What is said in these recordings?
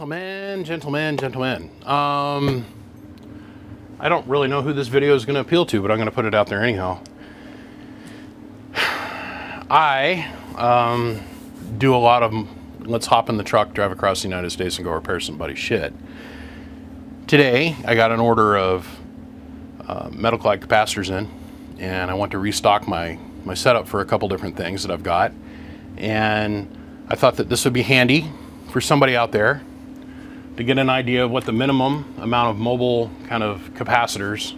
Gentlemen. I don't really know who this video is going to appeal to, but I'm going to put it out there anyhow. I do a lot of let's hop in the truck, drive across the United States, and go repair somebody's shit. Today, I got an order of metal clad capacitors in, and I want to restock my setup for a couple different things that I've got. And I thought that this would be handy for somebody out there to get an idea of what the minimum amount of mobile kind of capacitors.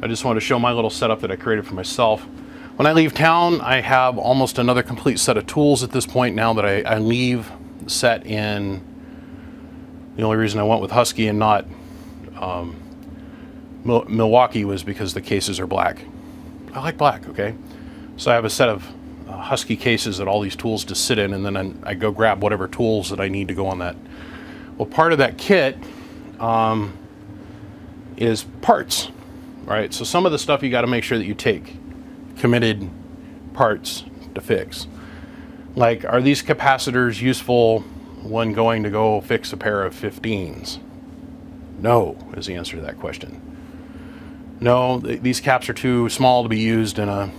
I just want to show my little setup that I created for myself. When I leave town, I have almost another complete set of tools at this point now that I leave set in. The only reason I went with Husky and not Milwaukee was because the cases are black. I like black, okay? So I have a set of Husky cases that all these tools just sit in, and then I go grab whatever tools that I need to go on that. Well, part of that kit is parts, right? So some of the stuff you got to make sure that you take committed parts to fix. Like, are these capacitors useful when going to go fix a pair of 15s? No, is the answer to that question. No, these caps are too small to be used in a,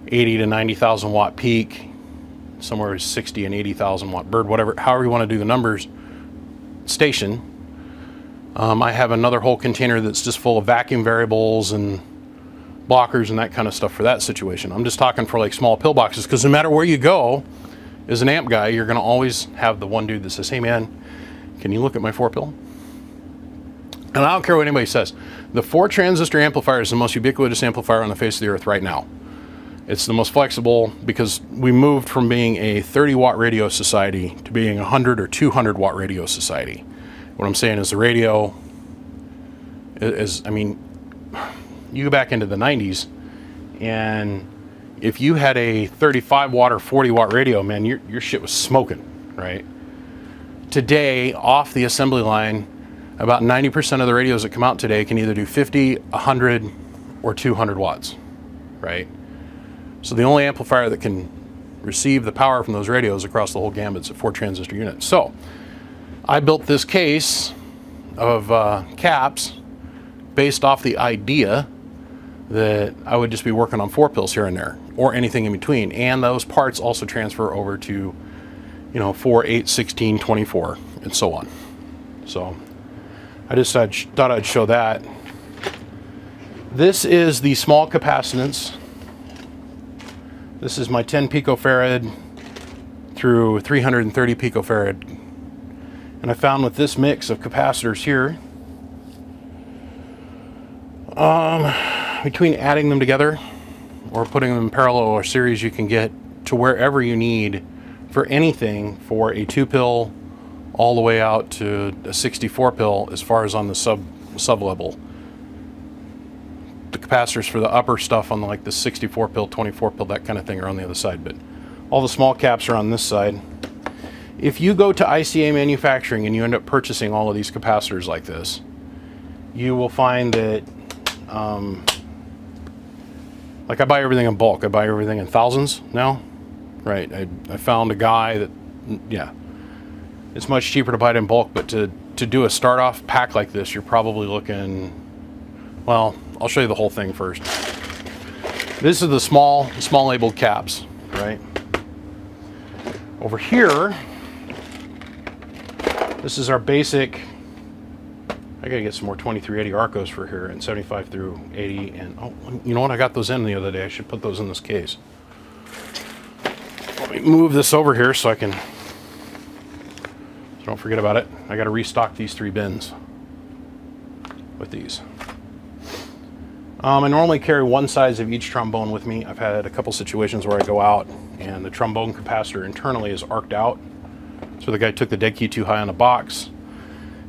80 to 90,000 watt peak, somewhere 60 and 80,000 watt bird, whatever, however you want to do the numbers, station. I have another whole container that's just full of vacuum variables and blockers and that kind of stuff for that situation. I'm just talking for like small pillboxes, because no matter where you go as an amp guy, you're going to always have the one dude that says, hey man, can you look at my 4-pill? And I don't care what anybody says. The 4-transistor amplifier is the most ubiquitous amplifier on the face of the earth right now. It's the most flexible because we moved from being a 30 watt radio society to being a 100 or 200 watt radio society. What I'm saying is the radio is, I mean, you go back into the 90s, and if you had a 35 watt or 40 watt radio, man, your shit was smoking, right? Today, off the assembly line, about 90% of the radios that come out today can either do 50, 100, or 200 watts, right? So the only amplifier that can receive the power from those radios across the whole gamut is a 4-transistor unit. So I built this case of caps based off the idea that I would just be working on 4-pills here and there, or anything in between. And those parts also transfer over to, 4, 8, 16, 24, and so on. So I just thought I'd show that. This is the small capacitance. This is my 10 picofarad through 330 picofarad. And I found with this mix of capacitors here, between adding them together or putting them in parallel or series, you can get to wherever you need for anything for a 2-pill all the way out to a 64-pill as far as on the sub level. The capacitors for the upper stuff on like the 64-pill, 24-pill, that kind of thing are on the other side, but all the small caps are on this side. If you go to ICA Manufacturing and you end up purchasing all of these capacitors like this, you will find that like I buy everything in bulk. I buy everything in thousands now, right? I found a guy that, yeah, it's much cheaper to buy it in bulk, but to do a start-off pack like this, you're probably looking, well, I'll show you the whole thing first. This is the small labeled caps, right? Over here, this is our basic, I gotta get some more 2380 Arcos for here, and 75 through 80, and oh, you know what? I got those in the other day. I should put those in this case. Let me move this over here so I can, don't forget about it. I gotta restock these 3 bins with these. I normally carry one size of each trombone with me. I've had a couple situations where I go out and the trombone capacitor internally is arced out. So the guy took the dead key too high on the box,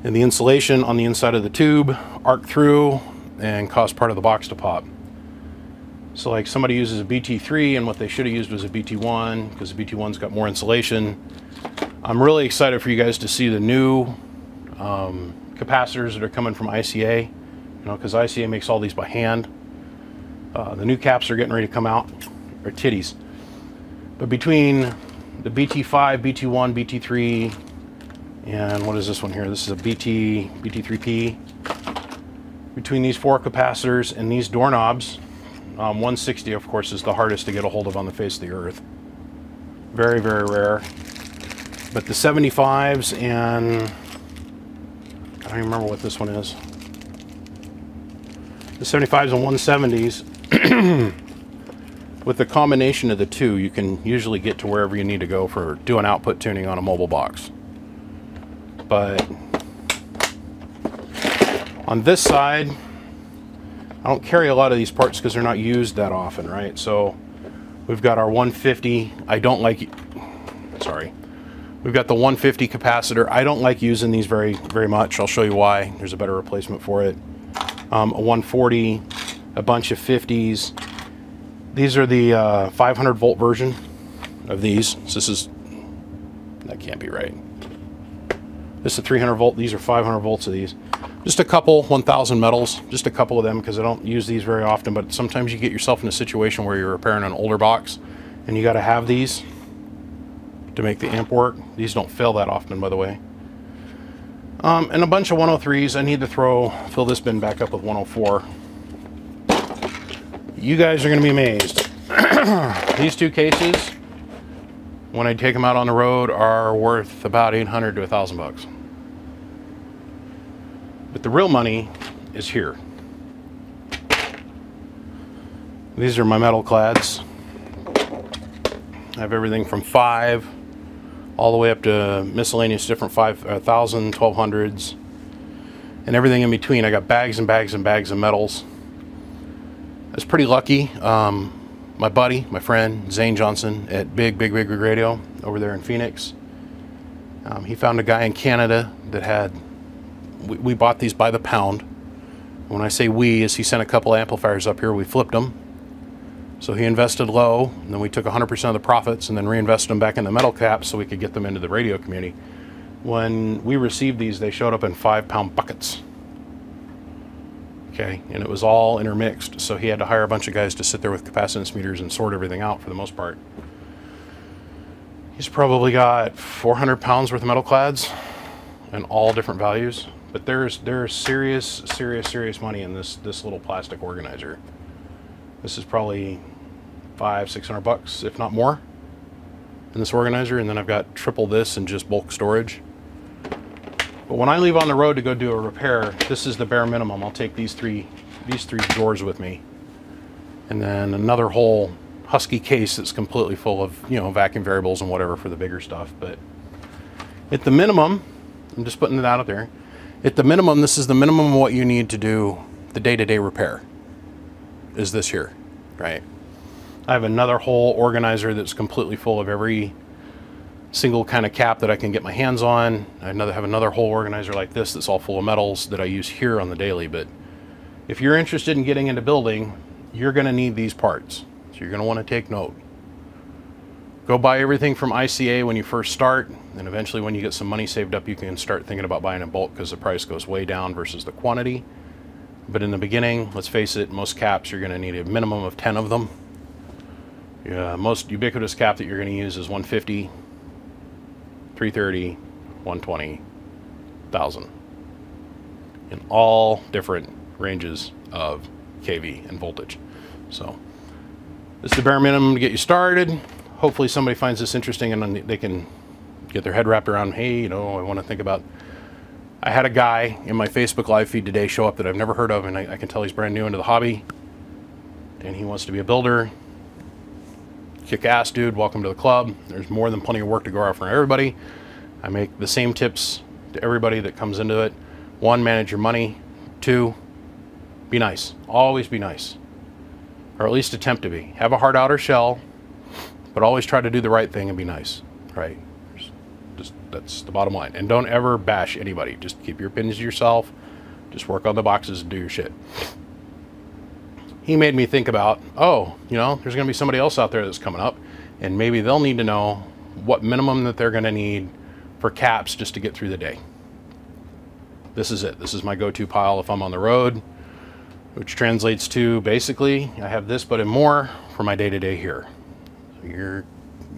and the insulation on the inside of the tube arced through and caused part of the box to pop. So like somebody uses a BT3 and what they should have used was a BT1, because the BT1's got more insulation. I'm really excited for you guys to see the new capacitors that are coming from ICA. Because ICA makes all these by hand. The new caps are getting ready to come out, or titties. But between the BT5, BT1, BT3, and what is this one here? This is a BT3P. Between these 4 capacitors and these doorknobs, 160 of course is the hardest to get a hold of on the face of the earth. Very, very rare. But the 75s and I don't even remember what this one is. The 75s and 170s, with the combination of the two, you can usually get to wherever you need to go for doing output tuning on a mobile box. But on this side, I don't carry a lot of these parts because they're not used that often, right? So we've got our 150. I don't like, sorry. We've got the 150 capacitor. I don't like using these very much. I'll show you why. There's a better replacement for it. A 140, a bunch of 50s. These are the 500 volt version of these. So this is, that can't be right. This is a 300 volt. These are 500 volts of these. Just a couple 1000 metals, just a couple of them because I don't use these very often, but sometimes you get yourself in a situation where you're repairing an older box and you got to have these to make the amp work. These don't fail that often, by the way. And a bunch of 103s. I need to fill this bin back up with 104. You guys are going to be amazed. These 2 cases, when I take them out on the road, are worth about 800 to 1,000 bucks. But the real money is here. These are my metal clads. I have everything from 5 all the way up to miscellaneous different 5,000, 1200s, and everything in between. I got bags and bags and bags of metals. I was pretty lucky. My buddy, my friend, Zane Johnson at Big Radio over there in Phoenix, he found a guy in Canada that had, we bought these by the pound. When I say we, is he sent a couple amplifiers up here, we flipped them. So he invested low, and then we took 100% of the profits and then reinvested them back in the metal caps so we could get them into the radio community. When we received these, they showed up in 5-pound buckets. Okay, and it was all intermixed, so he had to hire a bunch of guys to sit there with capacitance meters and sort everything out for the most part. He's probably got 400 pounds worth of metal clads and all different values, but there's serious money in this little plastic organizer. This is probably $500-600 bucks, if not more, in this organizer, and then I've got triple this in just bulk storage. But when I leave on the road to go do a repair, this is the bare minimum. I'll take these three drawers with me, and then another whole Husky case that's completely full of, you know, vacuum variables and whatever for the bigger stuff. But at the minimum, I'm just putting it out there, at the minimum, this is the minimum of what you need to do the day-to-day repair, is this here, right? I have another whole organizer that's completely full of every single kind of cap that I can get my hands on. I have another whole organizer like this that's all full of metals that I use here on the daily. But if you're interested in getting into building, you're going to need these parts. So you're going to want to take note. Go buy everything from ICA when you first start, and eventually when you get some money saved up, you can start thinking about buying in bulk because the price goes way down versus the quantity. But in the beginning, let's face it, most caps you're going to need a minimum of 10 of them. Most ubiquitous cap that you're going to use is 150, 330, 120, 1000, in all different ranges of kV and voltage. So this is the bare minimum to get you started. Hopefully somebody finds this interesting and they can get their head wrapped around, hey, you know, I want to think about. I had a guy in my Facebook live feed today show up that I've never heard of, and I can tell he's brand new into the hobby, and he wants to be a builder. Kick ass, dude. Welcome to the club. There's more than plenty of work to go out for everybody. I make the same tips to everybody that comes into it. 1, manage your money. 2, be nice. Always be nice, or at least attempt to be. Have a hard outer shell, but always try to do the right thing and be nice, right? Just, that's the bottom line. And don't ever bash anybody. Just keep your opinions to yourself. Just work on the boxes and do your shit. He made me think about, oh, you know, there's going to be somebody else out there that's coming up, and maybe they'll need to know what minimum that they're going to need for caps just to get through the day. This is it. This is my go-to pile if I'm on the road, which translates to basically I have this but in more for my day-to-day here. So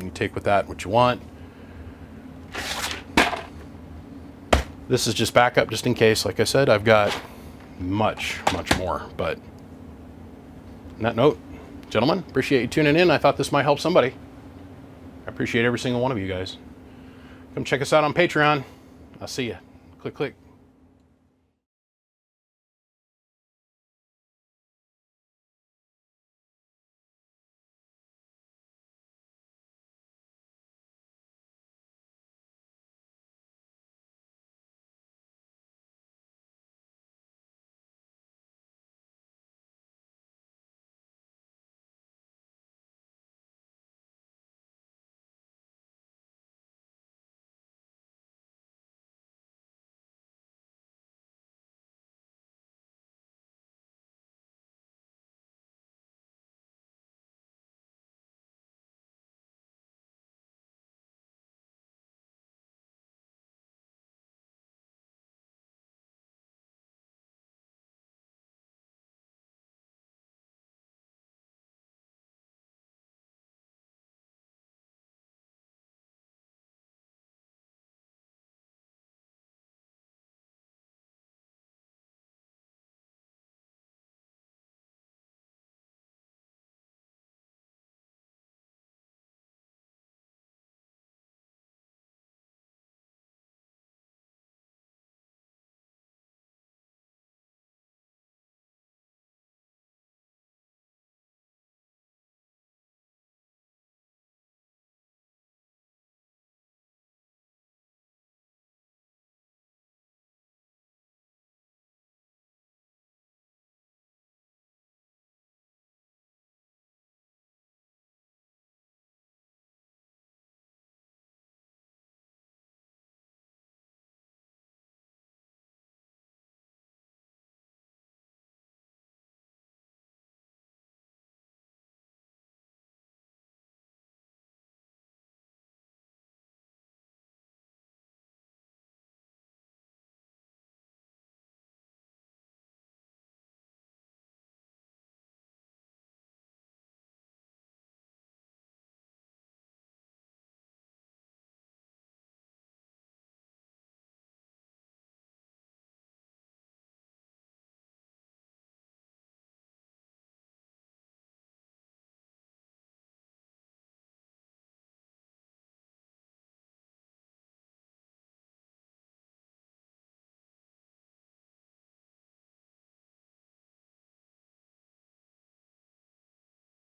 You take with that what you want. This is just backup, just in case. Like I said, I've got much more. But on that note, gentlemen, appreciate you tuning in. I thought this might help somebody. I appreciate every single one of you guys. Come check us out on Patreon. I'll see you. Click, click.